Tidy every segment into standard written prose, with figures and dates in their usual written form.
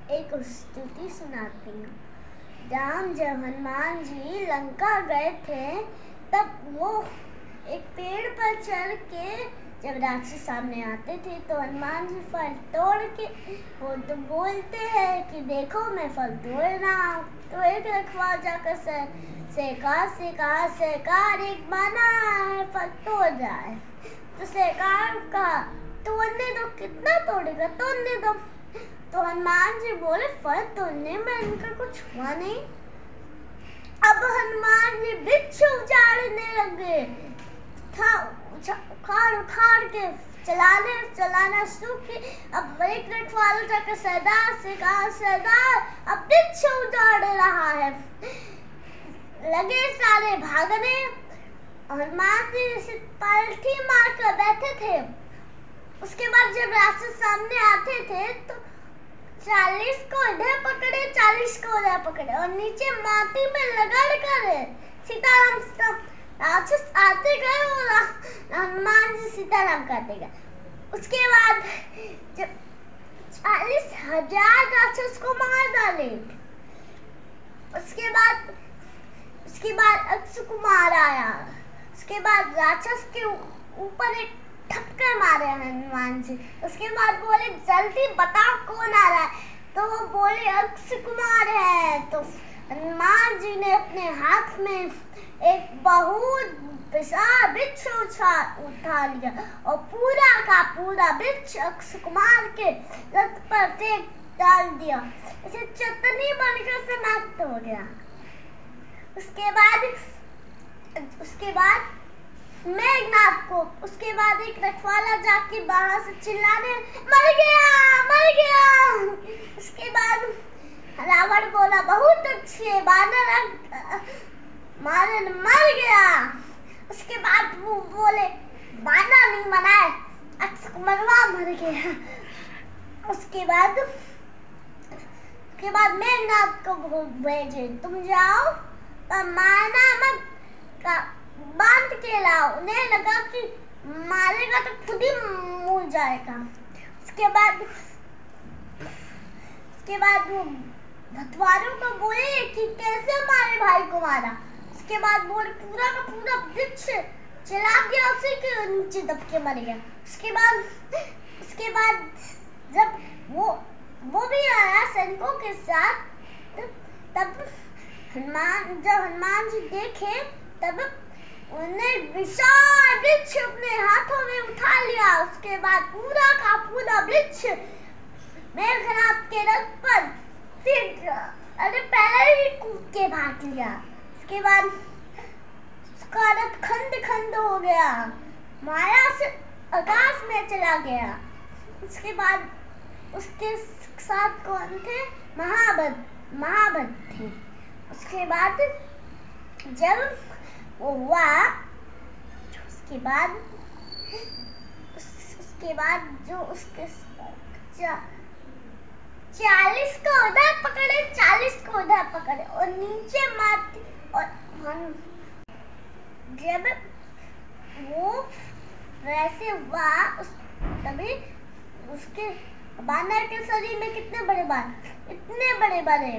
एक स्तुति सुनाती हूँ। जब हनुमान जी लंका गए थे तब वो एक पेड़ पर चढ़ के जब राक्षस सामने आते थे तो हनुमान जी फल तोड़ के वो तो बोलते हैं कि देखो मैं फल तोड़ रहा हूँ। तो एक रखवाला जाकर सरकार एक बना है फल तोड़ रहा है। तो सरकार का तोड़ने दो, कितना तोड़ेगा, तोड़ने दो। तो हनुमान जी बोले फल तोड़ने में इनका कुछ हुआ नहीं। अब हनुमान जी वृक्ष उजाड़ने लगे, उखाड़ के चलाना शुरू किए। अब एक रखवाला जाकर सरदार से कहा, सरदार अब वृक्ष उजाड़ रहा है। लगे सारे भागने। हनुमान जी से पलटी मार कर बैठे थे। उसके बाद जब राक्षस सामने आते थे तो 40 को इधर पकड़े, 40 को उधर पकड़े और नीचे माटी में रगड़ कर सीताराम राक्षस आते गए और हनुमान जी सीताराम काटे गए। उसके बाद जब 40,000 राक्षस को मार डाले, उसके बाद अक्षय कुमार आया। उसके बाद राक्षस के ऊपर एक ठपकर मारे हनुमान जी। उसके बाद बोले जल्दी बताओ कौन आ रहा है। तो वो बोले अक्षय कुमार है। तो हनुमान जी ने अपने हाथ में एक बहुत विशाल वृक्ष उठा लिया और पूरा का पूरा वृक्ष अक्षय कुमार के रथ पर फेंक डाल दिया। इसे चटनी बनकर समाप्त हो गया। उसके बाद मेघनाथ को उसके बाद एक रखवाला जाके बाहर से चिल्लाने मर गया। उसके बाद रावण बोला बहुत अच्छे बानर मर गया। उसके बाद वो बोले बानर नहीं मनाए, अक्षय कुमारवा मर गया। उसके बाद मेघनाथ को भेजे, तुम जाओ पर मारना मत, बांध के लाओ। उन्हें लगा कि मारेगा तो खुद ही मुड़ जाएगा। उसके बाद वो भतवारों को बोले कि कैसे हमारे भाई को मारा। उसके बाद बोले पूरा का पूरा वृक्ष चला गया, उसी के नीचे दब के मर गया। उसके बाद जब वो भी आया सैनिकों के साथ, तब हनुमान जी देखे तब उन्हें विशाल वृक्ष अपने हाथों में उठा लिया। उसके बाद पूरा का पूरा वृक्ष मेघनाथ के रथ पर फिर पहले ही कूद के भाग लिया। उसके बाद उसका रथ खंड हो गया, माया से आकाश में चला गया। उसके बाद उसके साथ कौन थे? महाबद थे। उसके बाद जब वो हुआ, उसके बाद जो उसके 40 को उधर पकड़े, 40 को उधर पकड़े और नीचे मारती। और जब वो वैसे हुआ तभी उसके बानर के शरीर में कितने बड़े बाल, इतने बड़े बड़े।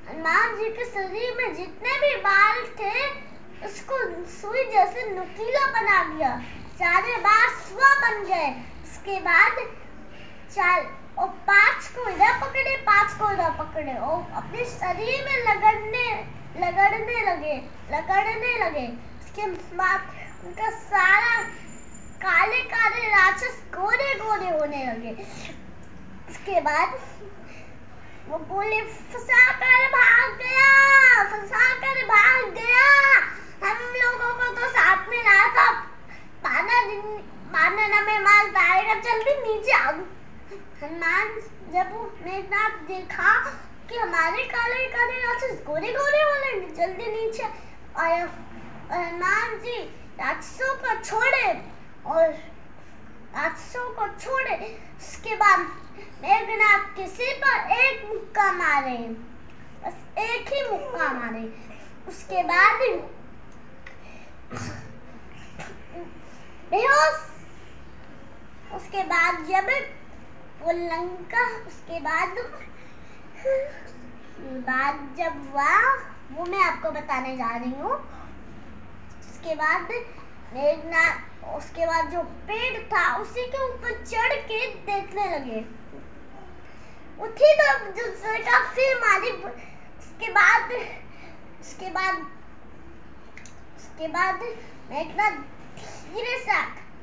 हनुमान जी के शरीर में जितने भी बाल थे उसको सुई जैसे नुकीला बना दिया, सारे बाल सुआ बन गए। उसके बाद 5 को इधर पकड़े, 5 को इधर पकड़े और अपने शरीर में लगड़ने लगे। उसके बाद उनका सारा काले राक्षस गोरे होने लगे। उसके बाद वो बोले फंसा कर भाग गया। हम लोगों को तो साथ में लाया था, बानर हमें मार डालेगा, जल्दी नीचे आओ। हनुमान जब मेघनाथ देखा कि हमारे काले राक्षस गोरे होने, जल्दी नीचे आया। हनुमान जी राक्षसों को छोड़े। उसके बाद मेघनाथ के सिर पर एक मुक्का मारे, बस एक ही मुक्का मारे। उसके बाद बेहोश। उसके बाद जब वो लंका, उसके बाद बात जब हुआ वो मैं आपको बताने जा रही हूँ। उसके बाद जो पेड़ था उसी के ऊपर चढ़ के देखने लगे। उठी तो दूसरे का फिर मारी। उसके बाद मैं इतना धीरे से,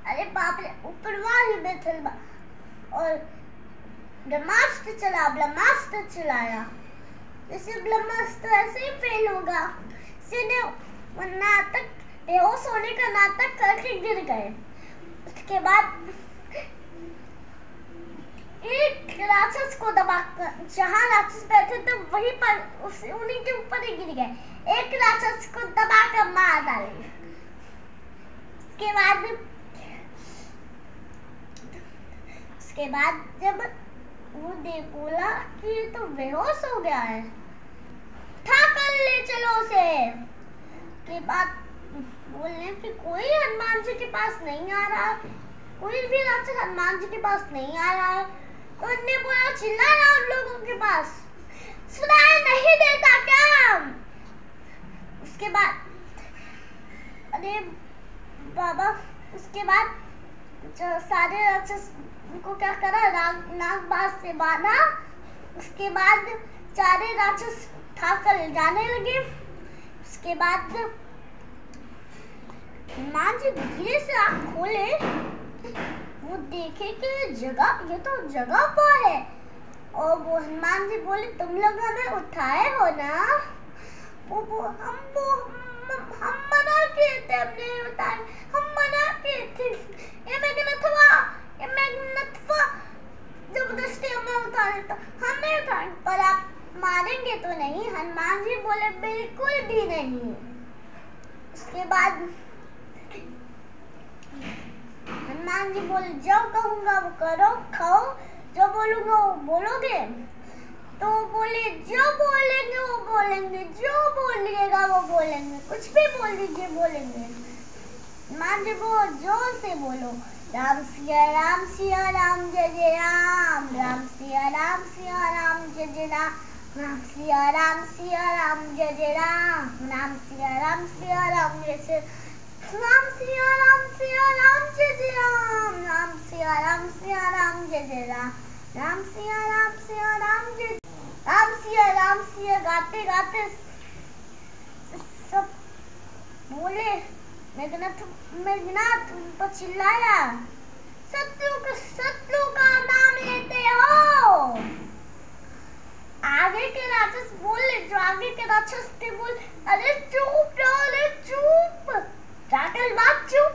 अरे बाप रे, ऊपर वाली में चल और ब्रह्मास्त्र चलाया। जैसे ब्रह्मास्त्र ऐसे ही फेल होगा। वो नाटक बेहोश होने का नाटक करके गिर गए। उसके बाद एक राक्षस को दबाकर, जहाँ राक्षस बैठे थे वहीं पर उन्हीं के ऊपर ही गिर गए। एक राक्षस को दबाकर मार डाले। उसके बाद जब वो बोला कि तो बेहोश हो गया है, उठा कर ले चलो उसे। के बाद बोलने कि कोई हनुमान जी के पास नहीं आ रहा, कोई भी राक्षस हनुमान जी के पास नहीं आ रहा है। तो उन्होंने बोला चिल्लाना उन लोगों के पास, सुनाई नहीं देता क्या? उसके बाद अरे बाबा, उसके बाद सारे राक्षस को क्या करा, नागबाज से बांधा। उसके बाद सारे राक्षस उठाकर ले जाने लगे। उसके बाद हनुमान जी धीरे से आँख खोले, वो देखे कि ये तो जगह पर है। और वो हनुमान जी बोले तुम लोग हमें उठाए हो ना? हम मना किए थे, हमने उठाए, हम मना किए थे। ये मेघनाथवा जबरदस्ती हमें उठा लेता, हम नहीं उठाएंगे। पर आप मारेंगे तो नहीं? हनुमान जी बोले बिल्कुल भी नहीं। उसके बाद हनुमान जी बोले जो कहूँगा वो करो, खाओ, जो बोलूँगा वो बोलोगे। तो बोले जो बोलेंगे वो बोलेंगे, जो बोलिएगा वो बोलेंगे, कुछ भी बोल दीजिए बोलेंगे। हनुमान जी बोलो जोर से बोलो, राम सिया राम जय जय राम, राम सिया राम जय जय राम, राम सिया राम जय जय राम, राम सिया राम जय जय राम, राम सिया राम जय जय राम, राम सिया राम जय जय राम, राम सिया गाते गाते सब बोले। मेघनाथ तो चिल्लाया, शत्रु का नाम लेते हो? आगे के राक्षस बोले, जो आगे के राक्षस थे बोले, अरे चुप रहो, अरे चुप, राक्षस बात चुप।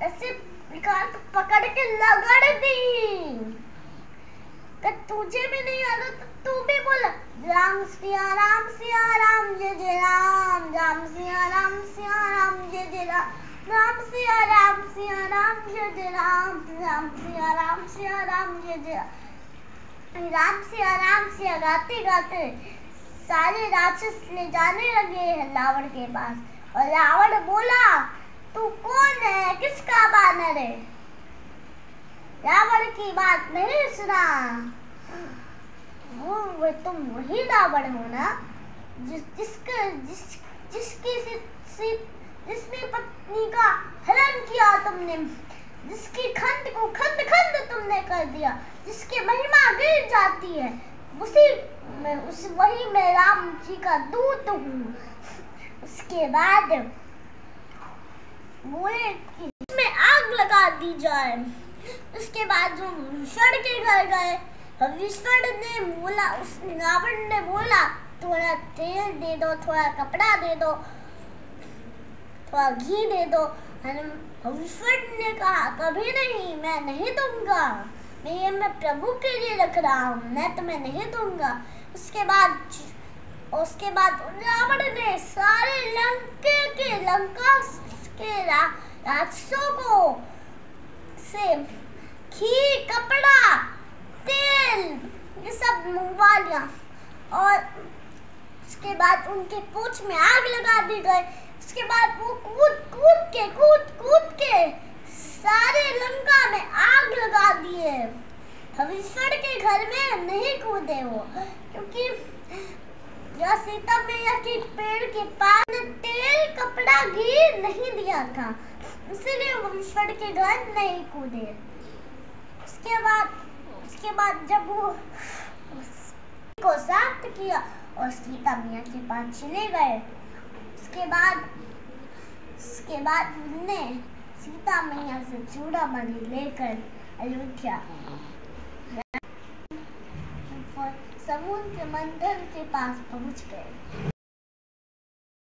ऐसे पकड़ के लगड़ दी। तुझे भी नहीं आता तो तू भी बोला, राम सिया राम जय जय राम, राम सिया राम जय जय राम, राम सिया राम जय जय राम, राम सिया राम जय जय राम, राम सिया गाते गाते सारे राक्षस ले जाने लगे रावण के पास। और रावण बोला तू कौन है, किसका बानर है? रावण की बात नहीं सुना। वो तुम वही रावण हो ना जिसने पत्नी का हरण किया तुमने, जिसकी खंड को खंड तुमने कर दिया, जिसकी महिमा गिर जाती है, वही मैं राम जी का दूत हूँ। उसके बाद बोले कि इसमें आग लगा दी जाए। उसके बाद जो विष्णु के घर गए, विष्णु ने बोला, उस रावण ने बोला थोड़ा तेल दे दो, थोड़ा कपड़ा दे दो, थोड़ा घी दे दो। विष्णु ने कहा कभी नहीं, मैं नहीं दूंगा, मैं प्रभु के लिए रख रहा हूँ, मैं तुम्हें नहीं दूंगा। उसके बाद रावण ने सारे लंका के राक्षसों को से घी, कपड़ा, तेल ये सब मंगवा लिया। और उसके बाद उनके पूंछ में आग लगा दी गई। उसके बाद वो कूद के सारे लंका में आग लगा दिए। हविष्वड़ के घर में नहीं कूदे वो, क्योंकि जो सीता मैया के पेड़ के पास तेल कपड़ा घी नहीं दिया था, इसलिए हविष्वड़ के घर नहीं कूदे। उसके बाद जब वो को शांत किया और सीता मैया के पास चले गए, उसके बाद उन्होंने सीता मैया से चूड़ामणि लेकर अयोध्या समुद्र के मंथन के पास पहुंच गए।